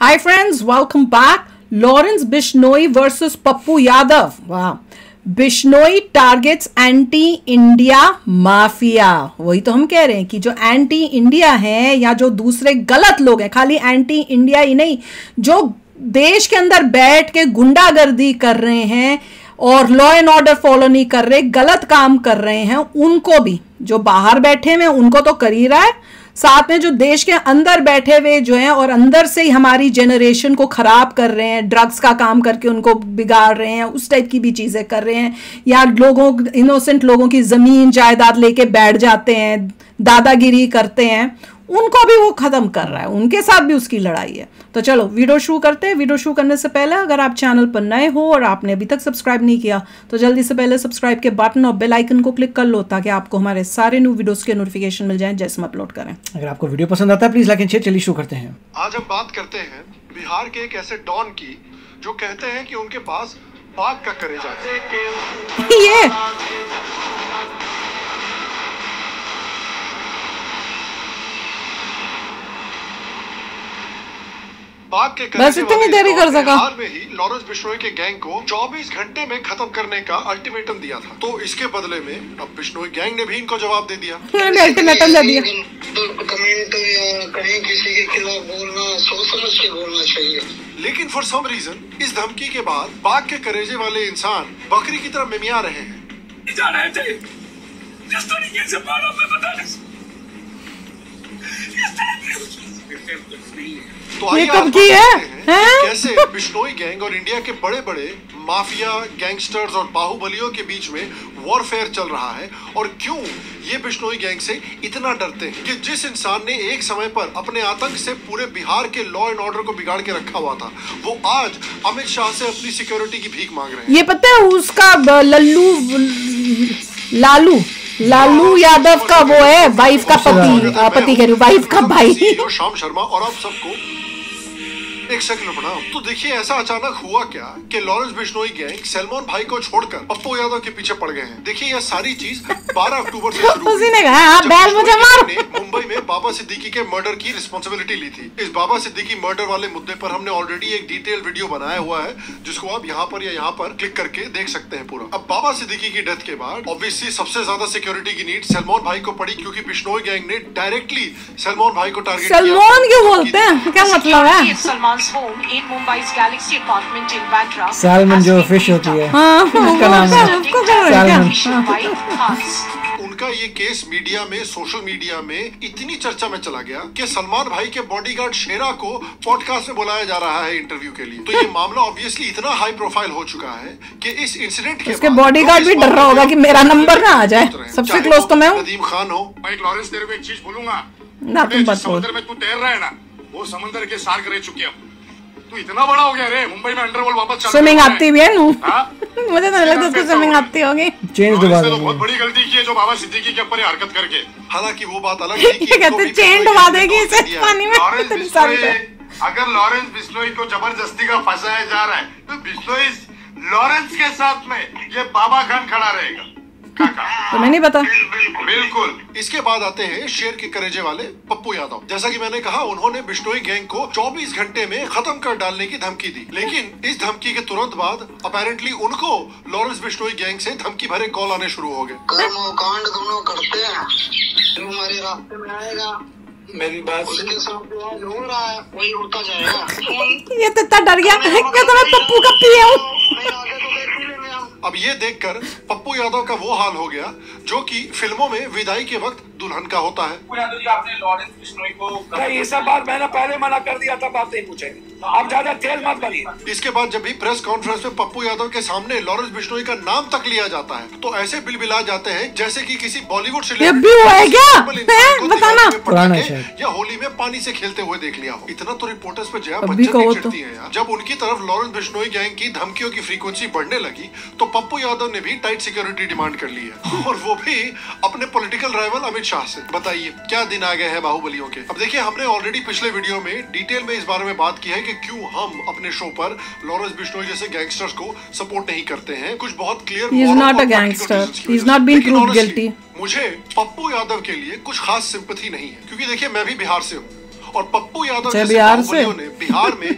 Hi friends, welcome back. Lawrence Bishnoi versus Pappu Yadav. Wow. Bishnoi targets anti India mafia. वही तो हम कह रहे हैं कि जो एंटी इंडिया हैं या जो दूसरे गलत लोग हैं, खाली एंटी इंडिया ही नहीं, जो देश के अंदर बैठ के गुंडागर्दी कर रहे हैं और लॉ एंड ऑर्डर फॉलो नहीं कर रहे, गलत काम कर रहे हैं, उनको भी, जो बाहर बैठे हुए उनको तो कर ही रहा है, साथ में जो देश के अंदर बैठे हुए जो हैं और अंदर से ही हमारी जनरेशन को खराब कर रहे हैं, ड्रग्स का काम करके उनको बिगाड़ रहे हैं, उस टाइप की भी चीजें कर रहे हैं, या लोगों, इनोसेंट लोगों की जमीन जायदाद लेके बैठ जाते हैं, दादागिरी करते हैं, उनको भी वो खत्म कर रहा है, उनके साथ भी उसकी लड़ाई है। तो चलो वीडियो शुरू करते हैं। वीडियो शुरू करने से पहले अगर आप चैनल पर नए हो और आपने अभी तक सब्सक्राइब नहीं किया तो जल्दी से पहले सब्सक्राइब के बटन और बेल आइकन को क्लिक कर लो ताकि आपको हमारे सारे न्यू वीडियोस के नोटिफिकेशन मिल जाएं जैसे हम अपलोड करें। अगर आपको वीडियो पसंद आता है प्लीज लाइक एंड शेयर। चलिए शुरू करते हैं। आज हम बात करते हैं बिहार के एक ऐसे डॉन की जो कहते हैं कि उनके पास बाघ का कलेजा है। ये बाघ के बस इतनी देरी कर सका। हाल में ही लॉरेंस बिश्नोई के गैंग को 24 घंटे में खत्म करने का अल्टीमेटम दिया था। तो इसके बदले में अब बिश्नोई गैंग ने भी इनको जवाब दे दिया। अल्टीमेटम दे दिया। तो कमेंट या कहीं किसी के खिलाफ बोलना सोच समझ के बोलना चाहिए। लेकिन फॉर सम रीजन इस धमकी के बाद बाघ के कलेजे वाले इंसान बकरी की तरह मिमिया रहे हैं। जिस तरीके से तो ये कब की है? कैसे बिश्नोई गैंग और इंडिया के बड़े बड़े माफिया, गैंगस्टर्स और बाहुबलियों के बीच में वॉरफेयर चल रहा है और क्यों ये बिश्नोई गैंग से इतना डरते हैं कि जिस इंसान ने एक समय पर अपने आतंक से पूरे बिहार के लॉ एंड ऑर्डर को बिगाड़ के रखा हुआ था, वो आज अमित शाह से अपनी सिक्योरिटी की भीख मांग रहे हैं। ये पता है उसका लालू यादव का वो है, वाइफ का पति कह रही हूँ, वाइफ का भाई श्याम शर्मा। और आप सबको एक सेकंड प्रणाम। तो देखिए ऐसा अचानक हुआ क्या कि लॉरेंस बिश्नोई गैंग सलमान भाई को छोड़कर पप्पू यादव के पीछे पड़ गए हैं। देखिए यह सारी चीज 12 अक्टूबर से शुरू हुई जब मुंबई में बाबा सिद्दीकी के मर्डर की रिस्पॉन्सिबिलिटी ली थी। इस बाबा सिद्दीकी मर्डर वाले मुद्दे पर हमने ऑलरेडी एक डिटेल वीडियो बनाया हुआ है जिसको आप यहाँ पर या यहाँ पर क्लिक करके देख सकते हैं पूरा। अब बाबा सिद्दीकी की डेथ के बाद ऑब्वियसली सबसे ज्यादा सिक्योरिटी की नीड सलमान भाई को पड़ी क्योंकि बिश्नोई गैंग ने डायरेक्टली सलमान भाई को टारगेट किया। सलमान क्यों बोलते हैं, क्या मतलब है? home in Mumbai's Galaxy apartment in Bandra. Salmon जो फिश होती है, उसका नाम है सैल्मन। उनका ये केस मीडिया में, सोशल मीडिया में इतनी चर्चा में चला गया कि सलमान भाई के बॉडीगार्ड शेरा को पॉडकास्ट में बुलाया जा रहा है इंटरव्यू के लिए। तो ये मामला ऑब्वियसली इतना हाई प्रोफाइल हो चुका है कि इस इंसिडेंट के उसके बॉडीगार्ड भी डर रहा होगा कि मेरा नंबर ना आ जाए। सबसे क्लोज तो मैं हूँ। नदीम खान हो। भाई लॉरेंस, तेरे को एक चीज बोलूंगा ना, तुम बात बोल। समुद्र में तू तैर रहा है ना, वो समुद्र के सार्क रह चुके हैं। तू इतना बड़ा हो गया रे, मुंबई में अंडरवर्ल्ड वापस चल। स्विमिंग आती भी है नू? मुझे तो लगता है उसको स्विमिंग आती होगी। चेंज दबा देंगे। बहुत बड़ी गलती की है जो बाबा सिद्दीकी के ऊपर ये हरकत करके। हालांकि वो बात अलग है कि कहते चेन डुबा देगी इसे पानी में। अगर लॉरेंस बिश्नोई को जबरदस्ती का फंसाया जा रहा है तो बिश्नोई लॉरेंस के साथ में ये बाबा खान खड़ा रहेगा। तो मैं नहीं पता। बिल्कुल। इसके बाद आते हैं शेर के कलेजे वाले पप्पू यादव। जैसा कि मैंने कहा, उन्होंने बिश्नोई गैंग को 24 घंटे में खत्म कर डालने की धमकी दी। लेकिन इस धमकी के तुरंत बाद अपेरेंटली उनको लॉरेंस बिश्नोई गैंग से धमकी भरे कॉल आने शुरू हो गए। कर्मकांड दोनों करते हैं, जो हमारे रास्ते में आएगा, मेरी बात उसके साथ जो हो रहा है वही होता जाएगा। ये तो इतना डर गया कि तो मैं पप्पू का पिया हूँ। अब ये देखकर पप्पू यादव का वो हाल हो गया जो कि फिल्मों में विदाई के वक्त दुल्हन का होता है। यादव जी, आपने लॉरेंस बिश्नोई को ये सब बात मैंने पहले मना कर दिया था, बात नहीं पूछेंगे, आप ज्यादा तेल मत बनिए। इसके बाद जब भी प्रेस कॉन्फ्रेंस में पप्पू यादव के सामने लॉरेंस बिश्नोई का नाम तक लिया जाता है तो ऐसे बिलबिला जाते हैं जैसे कि किसी बॉलीवुड से बताना या होली में पानी से खेलते हुए देख लिया हो। इतना तो रिपोर्टर्स पे जया बच्चन चिढ़ती है यार। जब उनकी तरफ लॉरेंस बिश्नोई गैंग की धमकियों की फ्रीक्वेंसी बढ़ने लगी तो पप्पू यादव ने भी टाइट सिक्योरिटी डिमांड कर ली है और वो भी अपने पॉलिटिकल राइवल अमित शाह से। बताइए क्या दिन आ गए हैं बाहुबलियों के। अब देखिए, हमने ऑलरेडी पिछले वीडियो में डिटेल में इस बारे में बात की है कि क्यों हम अपने शो पर लॉरेंस बिश्नोई जैसे गैंगस्टर्स को सपोर्ट नहीं करते हैं। कुछ बहुत clear, he is not a gangster, he is not been proved guilty। मुझे पप्पू यादव के लिए कुछ खास सिंपैथी नहीं है क्योंकि देखिए मैं भी बिहार से हूँ और पप्पू यादव जैसे जैसे बिहार से बाहुबलियों ने बिहार में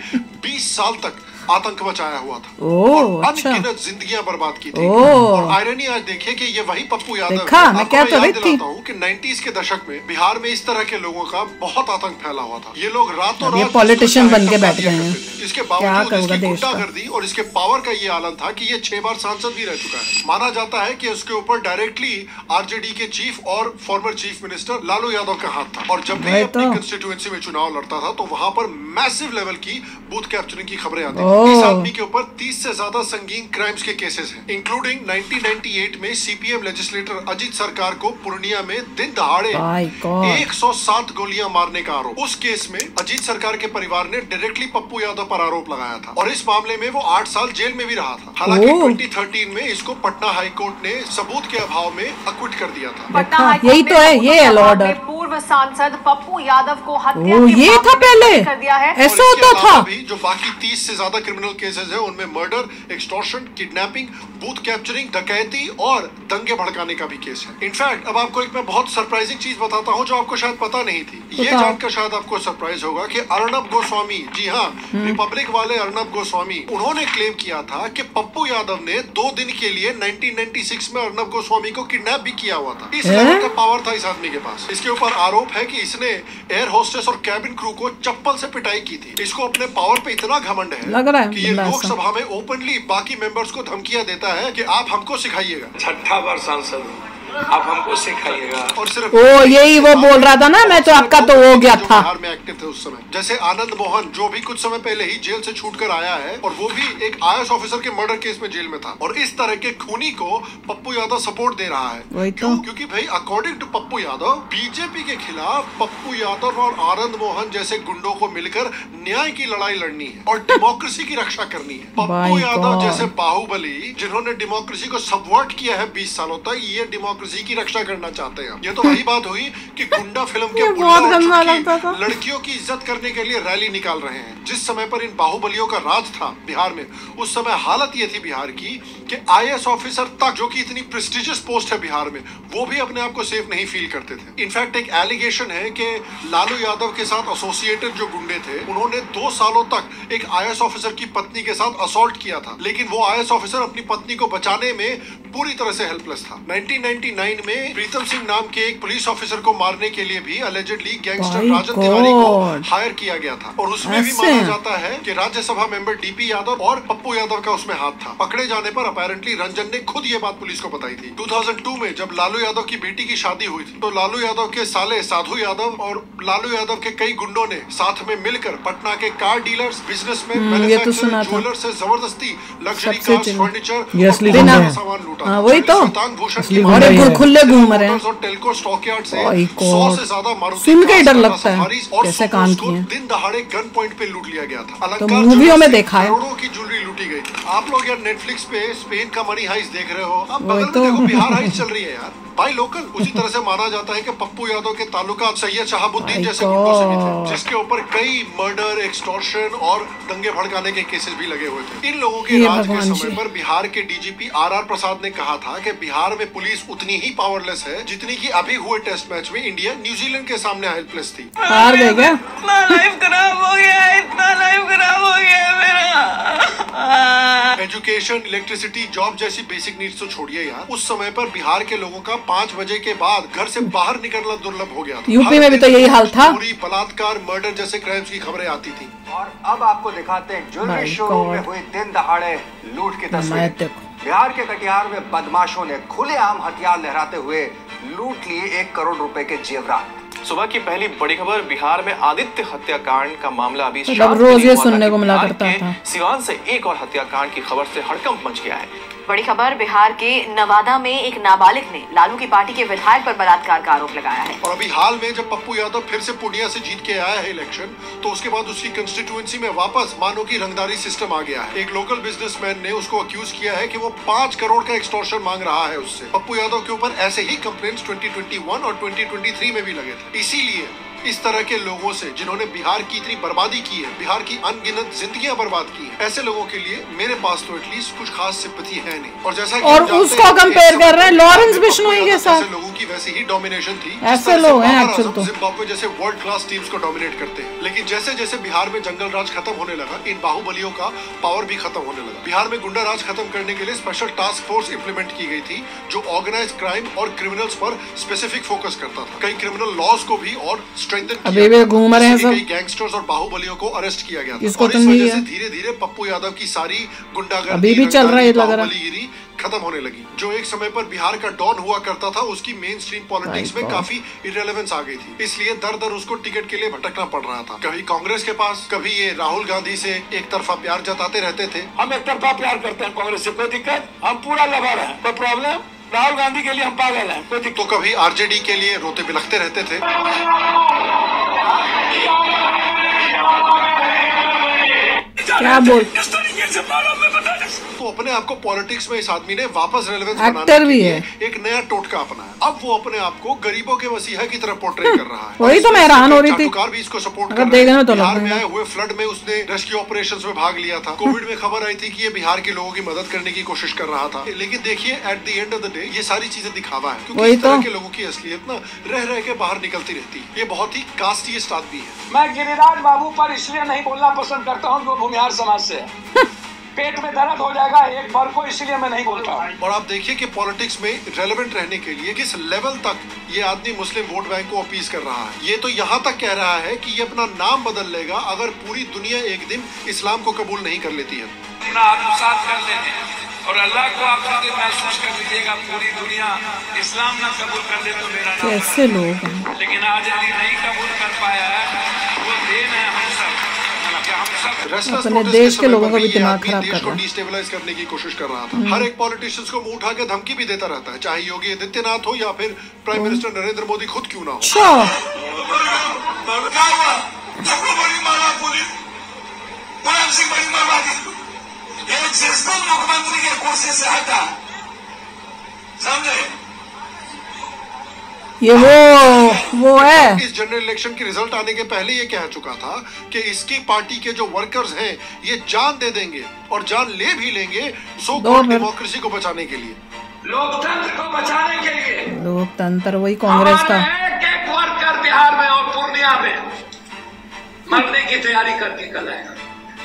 20 साल तक आतंक मचाया हुआ था ओह, और अच्छा। अनगिनत जिंदगियां बर्बाद की थी। ओह। और आयरनी आज देखिए कि ये वही पप्पू यादव देखा, है। मैं आपको क्या तो याद रही थी। दिलाता हूं कि 90s के दशक में बिहार में इस तरह के लोगों का बहुत आतंक फैला हुआ था। ये लोग रातों अब ये रात politician जिसको बन के चाहे बैठ टपका गए दिया हैं। करते थे। इसके क्या बावजूद करूंगा इसकी देश का। गुंडागर्दी और इसके पावर का ये आलम था कि ये 6 बार सांसद भी रह चुका है। माना जाता है कि उसके ऊपर डायरेक्टली आरजेडी के चीफ और former chief minister Lalu Yadav का हाथ था। और जब भी वही अपनी तो। कंस्टिट्यूएंसी में चुनाव लड़ता था तो वहां पर मैसिव लेवल की बूथ कैप्चरिंग की खबरें आती ओह। थी। इस आदमी के ऊपर 30 से ज्यादा संगीन क्राइम्स के केसेस हैं, इंक्लूडिंग 1998 में सीपीएम लेजिस्लेटर अजीत सरकार को पूर्णिया में दिन दहाड़े My God। 107 गोलियां मारने का आरोप। उस केस में अजीत सरकार के परिवार ने डायरेक्टली पप्पू यादव पर आरोप लगाया था और इस मामले में वो 8 साल जेल में भी रहा था। हालांकि ओह। 2013 में इसको पटना हाई कोर्ट ने सबूत के अभाव में अक्विट कर दिया था। पटना देखा, हाईकोर्ट यही ने तो है, सबूतों ये के है लॉ अभाव ऑर्डर। में पूर्व सांसद पप्पू यादव को हत्या ओह, के ये मामले था में पहले। बरी कर दिया है। और ऐसा इसके होता अलावा था। भी जो बाकी 30 से ज्यादा क्रिमिनल केसेस हैं उनमें murder, extortion, kidnapping, booth capturing, डकैती और दंगे भड़काने का भी केस है। इनफैक्ट अब आपको एक मैं बहुत सरप्राइजिंग चीज बताता हूं जो आपको शायद पता नहीं थी। ये बताओ। जानकर शायद आपको सरप्राइज होगा कि अर्नब गोस्वामी, जी हाँ, रिपब्लिक वाले अर्नब गोस्वामी, उन्होंने क्लेम किया था कि पप्पू यादव ने 2 दिन के लिए 1996 में अर्नब गोस्वामी को किडनैप भी किया हुआ था। इस लेवल का पावर था इस आदमी के पास। इसके ऊपर आरोप है कि इसने एयर होस्टेस और कैबिन क्रू को चप्पल से पिटाई की थी। इसको अपने पावर पे इतना घमंड है लग रहा है कि ये बंदा ऐसा। लोकसभा में ओपनली बाकी मेंबर्स को धमकियां देता है कि आप हमको सिखाइएगा 6ठा बार सांसद हूँ, आप हमको सिखाइएगा। और सिर्फ ओ, यही वो बोल रहा था ना, मैं तो आपका तो हो गया जो था। बिहार में एक्टिव थे उस समय, जैसे आनंद मोहन जो भी कुछ समय पहले ही जेल से छूट कर आया है और वो भी एक आईएएस ऑफिसर के मर्डर केस में जेल में था। और इस तरह के खूनी को पप्पू यादव सपोर्ट दे रहा है। वही तो। क्यों? क्योंकि भाई according to Pappu Yadav BJP के खिलाफ पप्पू यादव और आनंद मोहन जैसे गुंडों को मिलकर न्याय की लड़ाई लड़नी है और डेमोक्रेसी की रक्षा करनी है। Pappu My Yadav God। जैसे बाहुबली जिन्होंने डेमोक्रेसी को सबवर्ट किया है 20 सालों तक, ये डेमोक्रेसी की रक्षा करना चाहते हैं। ये तो वही बात हुई कि गुंडा फिल्म के ये बुल्ला बहुत और गंदा चुटकी लगता था। लड़कियों की इज्जत करने के लिए रैली निकाल रहे हैं। जिस समय पर इन बाहुबलियों का राज था बिहार में, उस समय हालत ये थी बिहार की कि आईएएस ऑफिसर तक, जो कि इतनी प्रेस्टिजियस पोस्ट है बिहार में, वो भी अपने आप को सेफ नहीं फील करते थे। इनफैक्ट एक एलिगेशन है कि लालू यादव के साथ एसोसिएटेड जो गुंडे थे उन्होंने 2 सालों तक एक आईएएस ऑफिसर की पत्नी के साथ असॉल्ट किया था, लेकिन वो आईएएस ऑफिसर अपनी पत्नी को बचाने में पूरी तरह से हेल्पलेस था। 1999 में प्रीतम सिंह नाम के एक पुलिस ऑफिसर को मारने के लिए भी अलेजेडली गैंगस्टर My राजन तिवारी को God। हायर किया गया था और उसमें भी ऐसे? माना जाता है कि राज्यसभा मेंबर डीपी यादव और पप्पू यादव का उसमें हाथ था। पकड़े जाने पर अपेरेंटली रंजन ने खुद ये बात पुलिस को बताई थी। 2002 में जब लालू यादव की बेटी की शादी हुई थी तो लालू यादव के साले साधु यादव और लालू यादव के कई गुंडों ने साथ में मिलकर पटना के कार डीलर्स, बिजनेसमैन, ये तो सुना था। ज्वेलर से जबरदस्ती लग्जरी सबसे कार्स, चिन्ह। फर्नीचर ये और असली बहुत गुंडे सारा हैं। सामान लूटा। हाँ, वही तो। शैतान भूषण असली की गुंडे अरे ही है। खुले घूम रहे हैं। और टेल्को स्टॉकयार्ड से ओए 100 गॉड। से ज्यादा मारुति सुन के ही डर कार्स, लगता है, सफारीज और कैसे सुमोस काम को किए हैं। दिन दहाड़े गन पॉइंट पे लूट लिया गया था। तो अलंकार मूवियों ज्वेलर्स में से देखा है। करोड़ों की ज्वेलरी लूटी गई थी। आप लोग यार नेटफ्लिक्स पे स्पेन का मनी हाइस्ट देख रहे हो, अब बगल में तो। देखो बिहार हाइस्ट चल रही है यार, बाई लोकल। उसी तरह से माना जाता है कि पप्पू यादव के ताल्लुका सैयद शहाबुद्दीन My जैसे गुंडों से भी थे, God। जिसके ऊपर कई मर्डर, एक्सटॉर्शन और दंगे भड़काने के केसेस भी लगे हुए थे। इन लोगों के ये राज के भगवान समय जी। पर बिहार के डीजीपी आर प्रसाद ने कहा था कि बिहार में पुलिस उतनी ही पावरलेस है जितनी कि अभी हुए टेस्ट मैच में इंडिया न्यूजीलैंड के सामने हेल्पलेस थी। हार गए क्या? इतना लाइफ खराब हो गया है, इतना लाइफ खराब हो गया है मेरा। एजुकेशन, इलेक्ट्रिसिटी, जॉब जैसी बेसिक नीड्स तो छोड़िए यार, उस समय पर बिहार के लोगों का 5 बजे के बाद घर से बाहर निकलना दुर्लभ हो गया था। यूपी में भी तो यही हाल था। चोरी, बलात्कार, मर्डर जैसे क्राइम्स की खबरें आती थी। और अब आपको दिखाते हैं ज्वेलरी My शोरूम में God। हुई दिन दहाड़े लूट की मैं तस्वीर। देखो। बिहार के कटिहार में बदमाशों ने खुलेआम हथियार लहराते हुए लूट लिए 1 करोड़ रुपए के जेवरात। सुबह की पहली बड़ी खबर बिहार में आदित्य हत्याकांड का मामला अभी मतलब शांत रोज नहीं ये हुआ सुनने था को कि मिला बिहार करता के था। सिवान से एक और हत्याकांड की खबर से हड़कंप मच गया है। बड़ी खबर, बिहार के नवादा में एक नाबालिग ने लालू की पार्टी के विधायक पर बलात्कार का आरोप लगाया है। और अभी हाल में जब पप्पू यादव फिर से पूर्णिया से जीत के आया है इलेक्शन, तो उसके बाद उसकी कंस्टिट्यूएंसी में वापस मानो की रंगदारी सिस्टम आ गया है। एक लोकल बिजनेसमैन ने उसको अक्यूज किया है कि वो 5 करोड़ का एक्सटॉर्शन मांग रहा है उससे। पप्पू यादव के ऊपर ऐसे ही कंप्लेंट्स 2021 और 2023 में भी लगे थे। इसीलिए इस तरह के लोगों से जिन्होंने बिहार की इतनी बर्बादी की है, बिहार की अनगिनत जिंदगियां बर्बाद की हैं, ऐसे लोगों के लिए मेरे पास तो एटलीस्ट कुछ खास सिंपैथी है नहीं। और जैसा कि और उसको कंपेयर कर रहे हैं लॉरेंस बिश्नोई के साथ। लोगों की वैसे ही डोमिनेशन थी, ऐसे लोग हैं एक्चुअल तो जिम्बाब्वे जैसे वर्ल्ड क्लास टीम्स को डोमिनेट करते हैं। लेकिन जैसे जैसे बिहार में जंगल राज खत्म होने लगा, इन बाहुबलियों का पावर भी खत्म होने लगा। बिहार में गुंडा राज खत्म करने के लिए स्पेशल टास्क फोर्स इंप्लीमेंट की गई थी, जो ऑर्गेनाइज क्राइम और क्रिमिनल्स पर स्पेसिफिक फोकस करता था। कई क्रिमिनल लॉज को भी और स्ट्रेंथन अभी भी घूम रहे हैं सब। कई गैंगस्टर्स और बाहुबलियों को अरेस्ट किया गया था। इसको और तो इस नहीं वजह है। से धीरे धीरे पप्पू यादव की सारी गुंडागर्दी अभी भी चल रहा है, लग रहा है। बाहुबलीगिरी खत्म होने लगी। जो एक समय पर बिहार का डॉन हुआ करता था, उसकी मेन स्ट्रीम पॉलिटिक्स में काफी इरेलेवेंस आ गई थी, इसलिए दर दर उसको टिकट के लिए भटकना पड़ रहा था। कभी कांग्रेस के पास, कभी ये राहुल गांधी से एक तरफा प्यार जताते रहते थे। हम एक तरफा प्यार करते हैं कांग्रेस से, कोई दिक्कत, हम पूरा लवर हैं, कोई प्रॉब्लम। राहुल गांधी के लिए हम पागल हैं, कोई दिक्कत। तो कभी आरजेडी के लिए रोते बिलखते रहते थे। क्या बोल तो अपने आप को पॉलिटिक्स में इस आदमी ने वापस रेलेवेंस एक्टर भी है, एक नया टोटका अपनाया। अब वो अपने आप को गरीबों के मसीहा की तरह पोर्ट्रे कर रहा है। वही तो मैं हैरान हो रही थी, भी इसको सपोर्ट अगर देखना तो बिहार में आए हुए फ्लड में उसने रेस्क्यू ऑपरेशंस में भाग लिया था। कोविड में खबर आई थी कि ये बिहार के लोगों की मदद करने की कोशिश कर रहा था। लेकिन देखिए at the end of the day ये सारी चीजें दिखावा है, क्योंकि इस तरह के लोगों की असलियत ना रह रह के बाहर निकलती रहती है। ये बहुत ही कास्टिस्ट आदमी है। मैं गिरिराज बाबू पर इसलिए नहीं बोलना पसंद करता हूँ, वो भूमिहार समाज से है। पेट में दर्द हो जाएगा एक बार को, इसलिए मैं नहीं बोलता हूँ। और आप देखिए कि पॉलिटिक्स में रेलेवेंट रहने के लिए किस लेवल तक ये आदमी मुस्लिम वोट बैंक को अपील कर रहा है। ये तो यहाँ तक कह रहा है कि ये अपना नाम बदल लेगा अगर पूरी दुनिया एक दिन इस्लाम को कबूल नहीं कर लेती है। अपना आत्मसात कर लेते हैं और अल्लाह को आप महसूस कर लीजिएगा, पूरी दुनिया इस्लाम ना कबूल कर ले तो मेरा नाम। कैसे लोग हैं। लेकिन आज यदि नहीं कबूल कर पाया है, वो देन है हम सब। अपने देश के लोगों का भी दिमाग खराब कर रहा है, डिस्टेबलाइज करने की कोशिश कर रहा था। हर एक पॉलिटिशियंस को मुंह उठा के धमकी भी देता रहता है, चाहे योगी आदित्यनाथ हो या फिर प्राइम मिनिस्टर नरेंद्र मोदी खुद क्यों ना हो। मुख्यमंत्री के कुर्सी से हटा, समझे? ये वो है। इस जनरल इलेक्शन के रिजल्ट आने के पहले ये कह चुका था कि इसकी पार्टी के जो वर्कर्स हैं ये जान दे देंगे और जान ले भी लेंगे सो कॉल्ड डेमोक्रेसी को बचाने के लिए, लोकतंत्र को बचाने के लिए। लोकतंत्र वही कांग्रेस का। एक वर्कर बिहार में और पूर्णिया में मरने की तैयारी करके कल आएगा,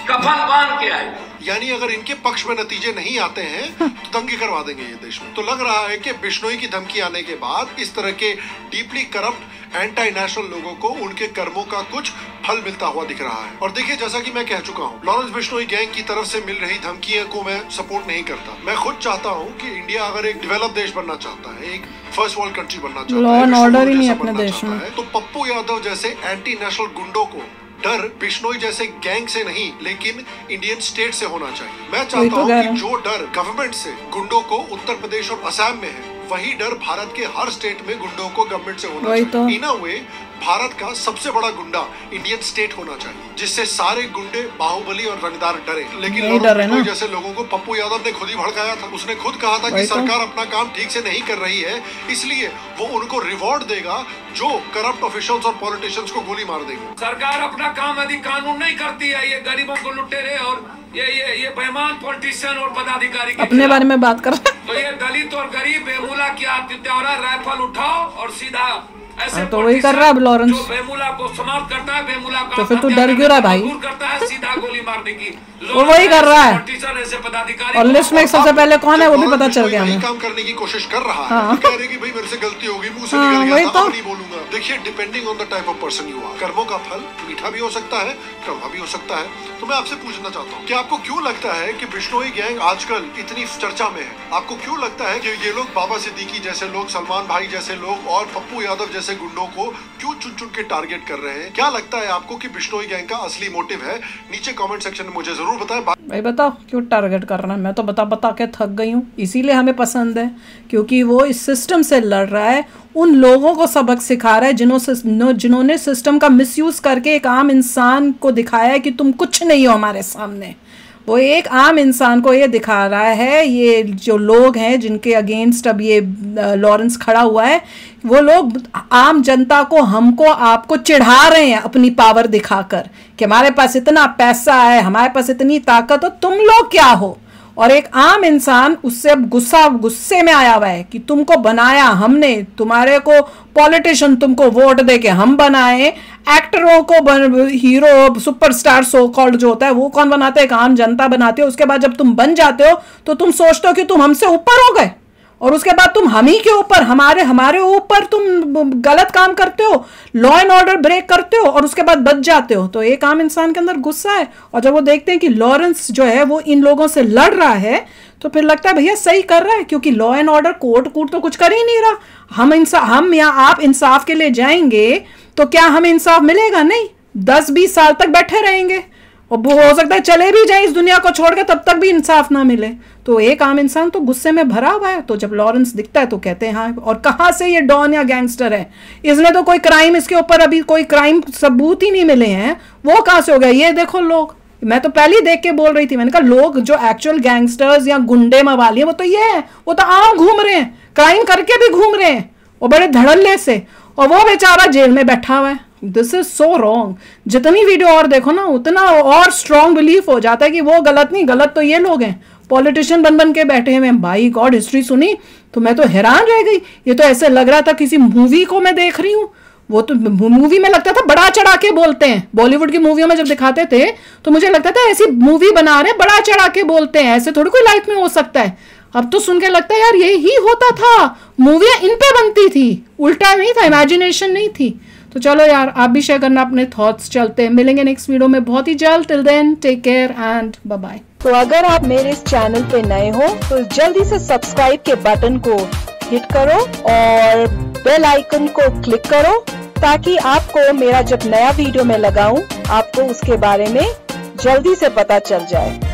कफन बांध के आएगा। यानी अगर इनके पक्ष में नतीजे नहीं आते हैं तो दंगे करवा देंगे ये देश में। तो लग रहा है कि बिश्नोई की धमकी आने के बाद इस तरह के डीपली करप्ट एंटी नेशनल लोगों को उनके कर्मों का कुछ फल मिलता हुआ दिख रहा है। और देखिए जैसा कि मैं कह चुका हूँ, लॉरेंस बिश्नोई गैंग की तरफ से मिल रही धमकियों को मैं सपोर्ट नहीं करता। मैं खुद चाहता हूँ कि इंडिया अगर एक डेवलप देश बनना चाहता है, एक फर्स्ट वर्ल्ड कंट्री बनना चाहता है, लॉ एंड ऑर्डर ही नहीं अपने देश में, तो पप्पू यादव जैसे एंटी नेशनल गुंडों को डर बिश्नोई जैसे गैंग से नहीं लेकिन इंडियन स्टेट से होना चाहिए। मैं चाहता हूँ कि जो डर गवर्नमेंट से गुंडों को उत्तर प्रदेश और असम में है, वही डर भारत के हर स्टेट में गुंडों को गवर्नमेंट से होना चाहिए। इन अ वे भारत का सबसे बड़ा गुंडा इंडियन स्टेट होना चाहिए, जिससे सारे गुंडे बाहुबली और रंगदार डरे। लेकिन जैसे लोगों को पप्पू यादव ने खुद ही भड़काया था। उसने खुद कहा था कि सरकार अपना काम ठीक से नहीं कर रही है, इसलिए वो उनको रिवॉर्ड देगा जो करप्ट ऑफिशियल्स और पॉलिटिशियंस को गोली मार देंगे। सरकार अपना काम यदि कानून नहीं करती है, ये गरीबों को लुटेरे और ये बेईमान पॉलिटिशियन और पदाधिकारी अपने बारे में बात कर रहे हैं। तो ये दलित और गरीब बेमुला की आतिथ्यौरा राइफल उठाओ और सीधा ऐसे तो वही कर रहा है अब लॉरेंस। जो बेमुला को समाप्त करता है, बेमुला का तो फिर तू डर क्यों रहा है भाई? करता है सीधा गोली मारने की, वो वही कर रहा है। ऐसे पदाधिकारी और लिस्ट में सबसे पहले कौन है वो भी पता चल गया हमें। काम करने की कोशिश कर रहा है, कह रहे कि भाई मेरे से गलती होगी, मुंह से निकल गया था, नहीं बोलूंगा। देखिए depending on the type of person you are, कर्मों का फल मीठा भी हो सकता है, कड़वा भी हो सकता है। तो मैं आपसे पूछना चाहता हूँ कि आपको क्यों लगता है कि बिश्नोई गैंग आजकल इतनी चर्चा में है? आपको क्यों लगता है कि ये लोग बाबा सिद्दीकी जैसे लोग, सलमान भाई जैसे लोग और पप्पू यादव जैसे गुंडों को क्यों चुन चुन के टारगेट कर रहे हैं? क्या लगता है आपको कि बिश्नोई गैंग का असली मोटिव है? नीचे कमेंट सेक्शन में मुझे जरूर बताएं। भाई बताओ क्यों टारगेट कर रहा है? मैं तो बता के थक गई हूँ। इसीलिए हमें पसंद है क्योंकि वो इस सिस्टम से लड़ रहा है, उन लोगों को सबक सिखा रहा है जिन्होंने सिस्टम का मिसयूज करके एक आम इंसान को दिखाया है कि तुम कुछ नहीं हो हमारे सामने। वो एक आम इंसान को ये दिखा रहा है, ये जो लोग हैं जिनके अगेंस्ट अब ये लॉरेंस खड़ा हुआ है, वो लोग आम जनता को, हमको, आपको चिढ़ा रहे हैं अपनी पावर दिखाकर कि हमारे पास इतना पैसा है, हमारे पास इतनी ताकत हो, तुम लोग क्या हो। और एक आम इंसान उससे अब गुस्से में आया हुआ है कि तुमको बनाया हमने, तुम्हारे को पॉलिटिशियन तुमको वोट दे के हम बनाए, एक्टरों को हीरो सुपरस्टार सो कॉल्ड जो होता है वो कौन बनाते हैं, आम जनता बनाते हो। उसके बाद जब तुम बन जाते हो तो तुम सोचते हो कि तुम हमसे ऊपर हो गए, और उसके बाद तुम हम ही के ऊपर, हमारे ऊपर तुम गलत काम करते हो, लॉ एंड ऑर्डर ब्रेक करते हो और उसके बाद बच जाते हो। तो एक आम इंसान के अंदर गुस्सा है, और जब वो देखते हैं कि लॉरेंस जो है वो इन लोगों से लड़ रहा है तो फिर लगता है भैया सही कर रहा है, क्योंकि लॉ एंड ऑर्डर कोर्ट तो कुछ कर ही नहीं रहा। हम या आप इंसाफ के लिए जाएंगे तो क्या हमें इंसाफ मिलेगा? नहीं, 10-20 साल तक बैठे रहेंगे, और हो सकता है चले भी जाए इस दुनिया को छोड़कर, तब तक भी इंसाफ ना मिले। तो एक आम इंसान तो गुस्से में भरा हुआ है। तो जब लॉरेंस दिखता है तो कहते हैं हाँ, और कहाँ से ये डॉन या गैंगस्टर है, इसने तो कोई क्राइम, इसके ऊपर अभी कोई क्राइम सबूत ही नहीं मिले हैं, वो कहाँ से हो गया? ये देखो लोग, मैं तो पहले ही देख के बोल रही थी, मैंने कहा लोग जो एक्चुअल गैंगस्टर्स या गुंडे मवाली है वो तो ये है, वो तो आम घूम रहे हैं, क्राइम करके भी घूम रहे हैं और बड़े धड़ल्ले से, और वो बेचारा जेल में बैठा हुआ है। This is so wrong. जितनी वीडियो और देखो ना उतना और स्ट्रॉन्ग बिलीफ हो जाता है कि वो गलत नहीं, गलत तो ये लोग हैं, पॉलिटिशियन बन के बैठे हुए हैं। भाई गॉड, हिस्ट्री सुनी तो मैं तो हैरान रह गई। ये तो ऐसे लग रहा था किसी मूवी को मैं देख रही हूँ। वो तो मूवी में लगता था बड़ा चढ़ा के बोलते हैं, बॉलीवुड की मूवियों में जब दिखाते थे तो मुझे लगता था ऐसी मूवी बना रहे, बड़ा चढ़ा के बोलते हैं, ऐसे थोड़ी कोई लाइफ में हो सकता है। अब तो सुन के लगता है यार यही होता था, मूवियां इन पे बनती थी, उल्टा नहीं था, इमेजिनेशन नहीं थी। तो चलो यार, आप भी शेयर करना अपने थॉट्स। चलते हैं, मिलेंगे नेक्स्ट वीडियो में बहुत ही जल्द। Till then take care and bye bye. तो अगर आप मेरे इस चैनल पे नए हो तो जल्दी से सब्सक्राइब के बटन को हिट करो और बेल आइकन को क्लिक करो, ताकि आपको मेरा जब नया वीडियो मैं लगाऊं आपको उसके बारे में जल्दी से पता चल जाए।